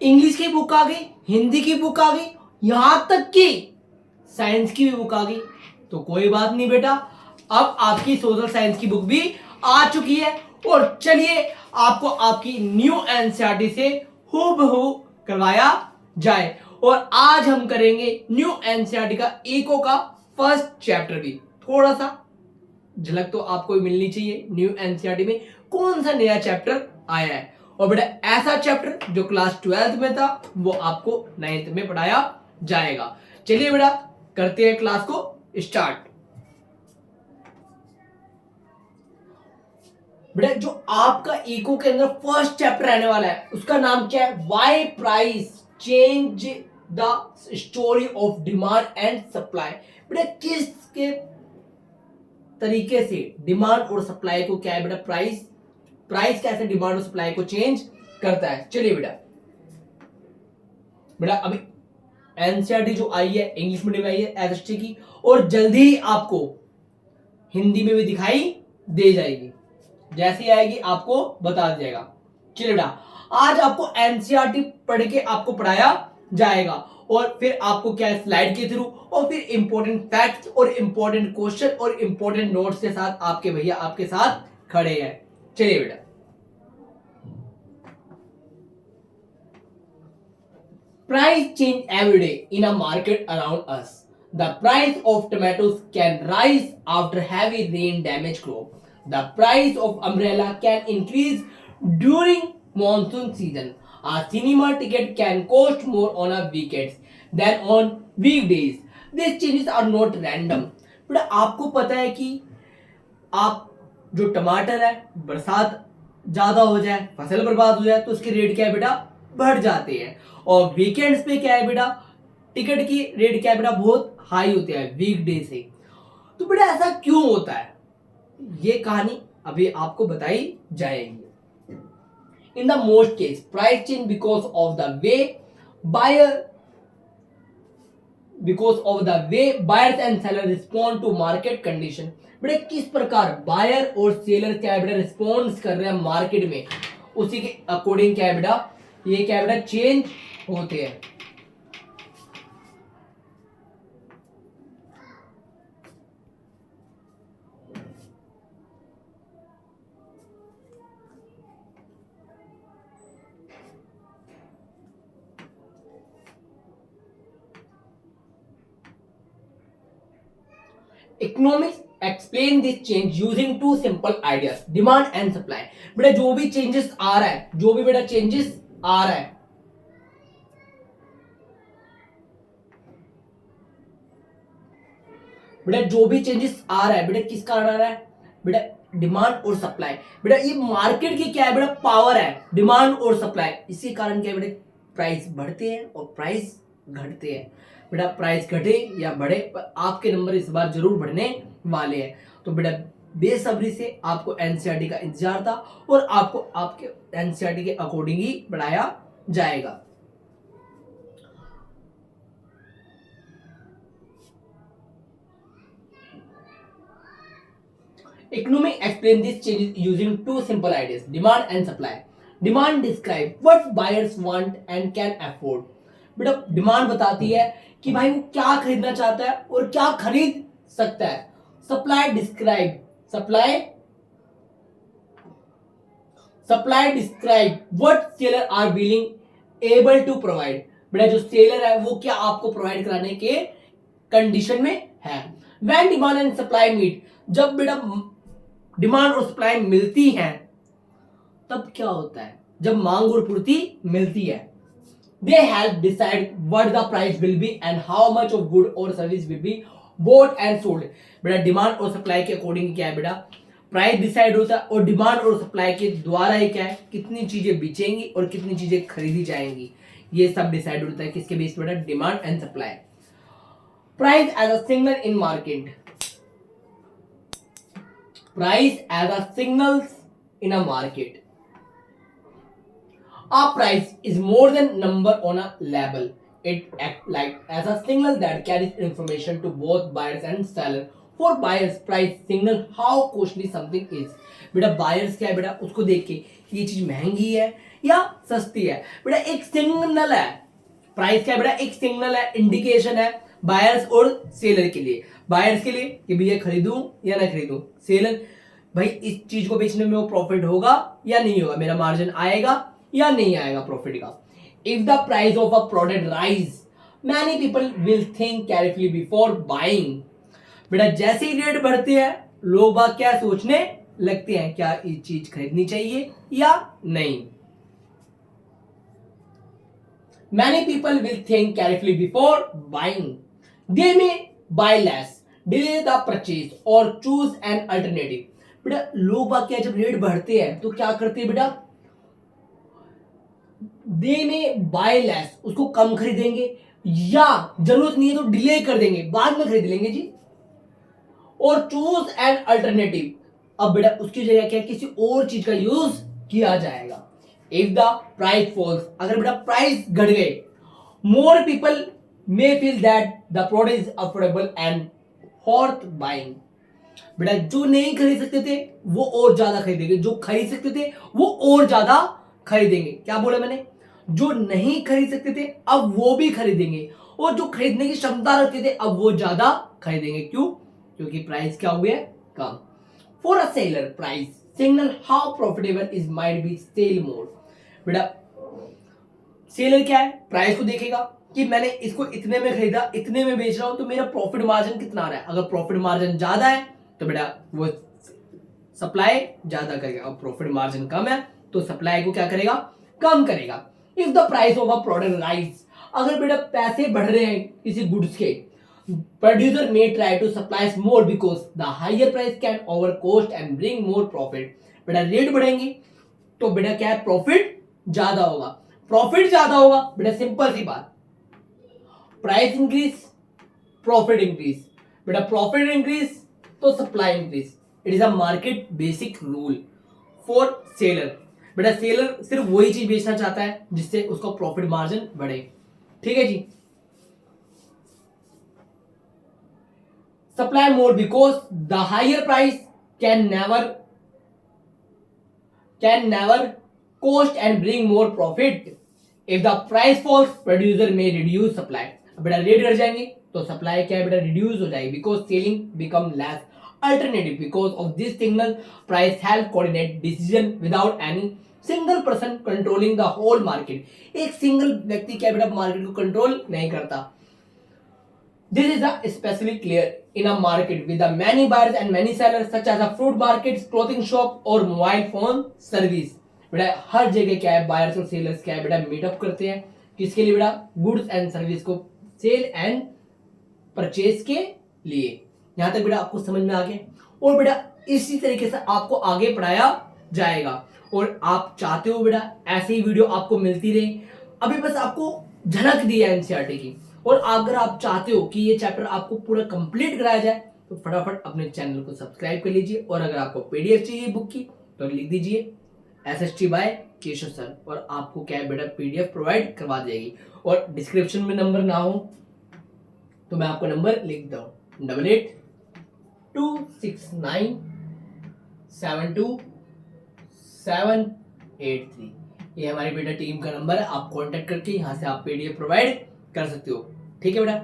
English की book आ गई, हिंदी की बुक आ गई, यहां तक कि साइंस की भी बुक आ गई। तो कोई बात नहीं बेटा, अब आपकी सोशल साइंस की बुक भी आ चुकी है। और चलिए आपको आपकी न्यू एनसीईआरटी से हूबहू करवाया जाए। और आज हम करेंगे न्यू एनसीईआरटी का इको का फर्स्ट चैप्टर भी। थोड़ा सा झलक तो आपको मिलनी चाहिए न्यू एनसीईआरटी में कौन सा नया चैप्टर आया है। और बेटा ऐसा चैप्टर जो क्लास 12th में था वो आपको 9th में पढ़ाया जाएगा। चलिए बेटा करते हैं क्लास को स्टार्ट। बेटा जो आपका इको के अंदर फर्स्ट चैप्टर रहने वाला है उसका नाम क्या है? Why price change the story of demand and supply. बेटा किसके तरीके से डिमांड और सप्लाई को क्या है बेटा, प्राइस कैसे डिमांड और सप्लाई को चेंज करता है। चलिए बेटा बेटा अभी एनसीईआरटी जो आई है इंग्लिश मीडियम में आई है एसएसटी की, और जल्दी ही आपको हिंदी में भी दिखाई दे जाएगी। जैसे ही आएगी आपको बता दिया जाएगा। चलिए बेटा आज आपको एनसीईआरटी पढ़ के आपको पढ़ाया जाएगा और फिर आपको क्या है स्लाइड के थ्रू और फिर इंपॉर्टेंट फैक्ट्स और इंपॉर्टेंट क्वेश्चन और इंपॉर्टेंट नोट्स के साथ आपके भैया आपके साथ खड़े हैं। चलिए बेटा price change every day in a market around us. The price of tomatoes can rise after heavy rain damage crop. The price of umbrella can increase during monsoon season. A cinema ticket can cost more on a weekends than on weekdays. These changes are not random. But आपको पता है कि आप जो टमाटर है बरसात ज्यादा हो जाए फसल बर्बाद हो जाए तो उसके रेट क्या है बेटा बढ़ जाते हैं। और वीकेंड्स पे क्या है बेटा टिकट की रेट क्या है बेटा बहुत हाई होते हैं वीकडे से। तो बेटा ऐसा क्यों होता है ये कहानी अभी आपको बताई जाएगी। In the most case price change because of the way buyer buyers and seller respond to market condition. बेटा किस प्रकार बायर और सेलर क्या है बेटा रिस्पॉन्स कर रहे हैं मार्केट में उसी के अकॉर्डिंग क्या है बेटा ये क्या है बेटा चेंज होते हैं। Economics explain this change using two simple ideas demand and supply. बेटा जो भी चेंजेस आ रहा है जो भी बेटा चेंजेस आ रहा है बेटा जो भी चेंजेस आ रहा है बेटा किस कारण आ रहा है बेटा डिमांड और सप्लाई। बेटा ये मार्केट की क्या है बेटा पावर है डिमांड और सप्लाई इसी कारण क्या है बेटा प्राइस बढ़ते हैं और प्राइस घटते हैं। बेटा प्राइस घटे या बढ़े पर आपके नंबर इस बार जरूर बढ़ने वाले हैं। तो बेटा बेसब्री से आपको एनसीईआरटी का इंतजार था और आपको आपके एनसीईआरटी के अकॉर्डिंग ही बढ़ाया जाएगा। Economic explain this changes using two simple ideas demand and supply. Demand describe what buyers want and can afford. बेटा डिमांड बताती है कि भाई वो क्या खरीदना चाहता है और क्या खरीद सकता है। Supply describe supply describe what seller are willing able to provide. बेटा जो सेलर है वो क्या आपको प्रोवाइड कराने के कंडीशन में है। When demand and supply meet जब बेटा डिमांड और सप्लाई मिलती है तब क्या होता है जब मांग और पूर्ति मिलती है। They help decide what the price will be and how much of good or service will be bought and sold. बेटा डिमांड और सप्लाई के अकॉर्डिंग क्या है बेटा प्राइस डिसाइड होता है और डिमांड और सप्लाई के द्वारा ही क्या है कितनी चीजें बिचेंगी और कितनी चीजें खरीदी जाएंगी ये सब डिसाइड होता है किसके बेस पे बेटा demand and supply. Price as a signal in market price as a signals in a market. A price is more than number on a label. It acts like as a signal that carries information to both buyers and seller for buyers price signal how costly something is. बेटा buyers क्या है बेटा, उसको देख के ये चीज महंगी है या सस्ती है। बेटा एक सिग्नल है, प्राइस क्या है बेटा, एक सिग्नल है, इंडिकेशन है बायर्स और सेलर के लिए। बायर्स के लिए कि भैया खरीदूं या ना खरीदूं, सेलर भाई इस चीज को बेचने में वो प्रॉफिट होगा या नहीं होगा, मेरा मार्जिन आएगा या नहीं आएगा प्रॉफिट का। If the price of a product rise many people will think carefully before buying. बेटा जैसे ही रेट बढ़ते हैं लोग बाग क्या सोचने लगते हैं, क्या ये चीज खरीदनी चाहिए या नहीं। Many people will think carefully before buying. They may buy less, delay the purchase और चूज एन अल्टरनेटिव। बेटा लोग बाग क्या जब रेट बढ़ते हैं तो क्या करते हैं बेटा, दे में बाय लेस, उसको कम खरीदेंगे या जरूरत नहीं है तो डिले कर देंगे, बाद में खरीद लेंगे जी। और चूज एन अल्टरनेटिव, अब बेटा उसकी जगह क्या किसी और चीज का यूज किया जाएगा। इफ द प्राइस फॉल्स, अगर बेटा प्राइस घट गए, more people may feel that the product is affordable and worth buying. बेटा जो नहीं खरीद सकते थे वो और ज्यादा खरीदेंगे, जो खरीद सकते थे वो और ज्यादा खरीदेंगे। क्या बोला मैंने, जो नहीं खरीद सकते थे अब वो भी खरीदेंगे, और जो खरीदने की क्षमता रखते थे अब वो ज्यादा खरीदेंगे। क्यों, क्योंकि प्राइस क्या हुए कम। For a seller price signal how profitable is might be sell more. बेटा सेलर क्या है, प्राइस को देखेगा कि मैंने इसको इतने में खरीदा, इतने में बेच रहा हूं, तो मेरा प्रॉफिट मार्जिन कितना आ रहा है। अगर प्रॉफिट मार्जिन ज्यादा है तो बेटा वो सप्लाई ज्यादा करेगा, और प्रॉफिट मार्जिन कम है तो सप्लाई को क्या करेगा, कम करेगा। If the price of a product rise, अगर बेटा पैसे बढ़ रहे हैं किसी गुड्स के, producer may try to supply more because the higher price can over cost and bring more profit. बेटा रेट बढ़ेंगे तो बेटा क्या है, प्रॉफिट ज्यादा होगा। प्रॉफिट ज्यादा होगा बेटा सिंपल सी बात, प्राइस इंक्रीज प्रॉफिट इंक्रीज। बेटा प्रॉफिट इंक्रीज तो supply increase. It is a market basic rule for seller. बेटा सेलर सिर्फ वही चीज बेचना चाहता है जिससे उसका प्रॉफिट मार्जिन बढ़े। ठीक है जी। Supply more because the higher price can never cost and bring more profit. If the price falls, producer may reduce supply. बेटा रेट घट जाएंगे तो सप्लाई क्या है बेटा, रिड्यूस हो जाएगी, because selling become less alternative. Because of this signal price help coordinate decision without any single person controlling the whole market. एक सिंगल व्यक्ति क्या बेटा मार्केट को कंट्रोल नहीं करता। This is especially clear in a market with the many buyers and many sellers such as a fruit markets, clothing shop और mobile phone service। बेटा हर जगह क्या है, बायर्स और सेलर्स क्या है बेटा मीटअप करते हैं, किसके लिए बेटा, गुड्स एंड सर्विस को सेल एंड परचेज के लिए। यहां तक बेटा आपको समझ में आ गया, और बेटा इसी तरीके से आपको आगे पढ़ाया जाएगा। और आप चाहते हो बेटा ऐसी ही वीडियो आपको मिलती रहे, अभी बस आपको झलक दी है एनसीईआरटी की, और अगर आप चाहते हो कि ये चैप्टर आपको पूरा कंप्लीट कराया जाए तो फटाफट अपने चैनल को सब्सक्राइब कर लीजिए। और अगर आपको पीडीएफ चाहिए बुक की तो लिख दीजिए एसएसटी बाय केशव सर, और आपको क्या है बेटा पीडीएफ प्रोवाइड करवा देगी। और डिस्क्रिप्शन में नंबर ना हो तो मैं आपको नंबर लिख देता हूँ, 8826972783। ये हमारी बेटा टीम का नंबर है, आप कांटेक्ट करके यहाँ से आप पीडीएफ प्रोवाइड कर सकते हो। ठीक है बेटा।